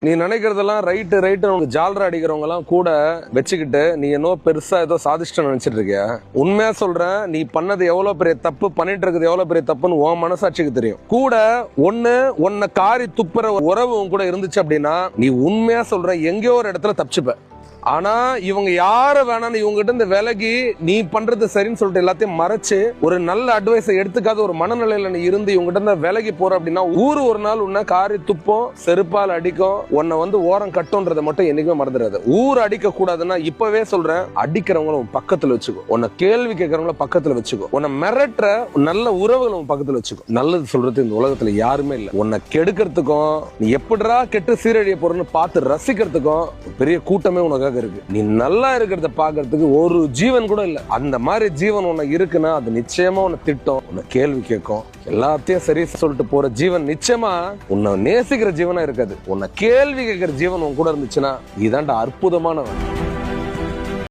நீ நினைக்கிறதெல்லாம் ரைட்டு உனக்கு ஜாலரா அடிக்கிறவங்க எல்லாம் கூட வச்சுக்கிட்டு நீ என்னோ பெருசா ஏதோ சாதிச்சுட்டு நினைச்சிட்டு இருக்கியா? உண்மையா சொல்றேன், நீ பண்ணது எவ்வளவு பெரிய தப்பு, பண்ணிட்டு இருக்குது எவ்வளவு பெரிய தப்புன்னு உன் மனசாட்சிக்கு தெரியும். கூட உன்னை காரி துப்புற உறவு உன் கூட இருந்துச்சு அப்படின்னா நீ உண்மையா சொல்ற எங்கேயோ ஒரு இடத்துல தப்பிச்சுப்ப. ஆனா இவங்க யார வேணான்னு இவங்க கிட்ட இந்த விலகி நீ பண்றது சரின்னு சொல்லிட்டு எல்லாத்தையும் மறைச்சு ஒரு நல்ல அட்வைஸை எடுத்துக்காத ஒரு மனநிலையில நீ இருந்து இவங்க கிட்ட விலகி போற அப்படின்னா ஊரு ஒரு நாள் உன்னை காரி துப்போம், செருப்பால் அடிக்கும், உன்னை ஓரம் கட்டும்ன்றதை மட்டும் என்னைக்குமே மறந்துடாது. ஊர் அடிக்க கூடாதுன்னா இப்பவே சொல்றேன், அடிக்கிறவங்கள உன் பக்கத்துல வச்சுக்கோ, உன்னை கேள்வி கேட்கறவங்கள பக்கத்துல வச்சுக்கோ, உன்னை மிரட்டுற நல்ல உறவுகளை உன் பக்கத்துல வச்சுக்கோ. நல்லது சொல்றது இந்த உலகத்துல யாருமே இல்லை. உன்னை கெடுக்கிறதுக்கும் நீ எப்படிடா கெட்டு சீரழிய போறன்னு பார்த்து ரசிக்கிறதுக்கும் பெரிய கூட்டமே உனக்காக இருக்கு. நீ நல்லா இருக்கிறத பாக்குறதுக்கு ஒரு ஜீவன் கூட இல்ல. அந்த மாதிரி ஜீவன் உனக்கு இருக்குன்னா அது நிச்சயமா உன்னை திட்டம், உன்னை கேள்வி கேட்கும், எல்லாத்தையும் சரி சொல்லிட்டு போற ஜீவன் நிச்சயமா உன்னை நேசிக்கிற ஜீவனா இருக்காது. உன்னை கேள்வி கேட்கிற ஜீவன் உன் கூட இருந்துச்சுன்னா இதாண்டா அற்புதமானவன்.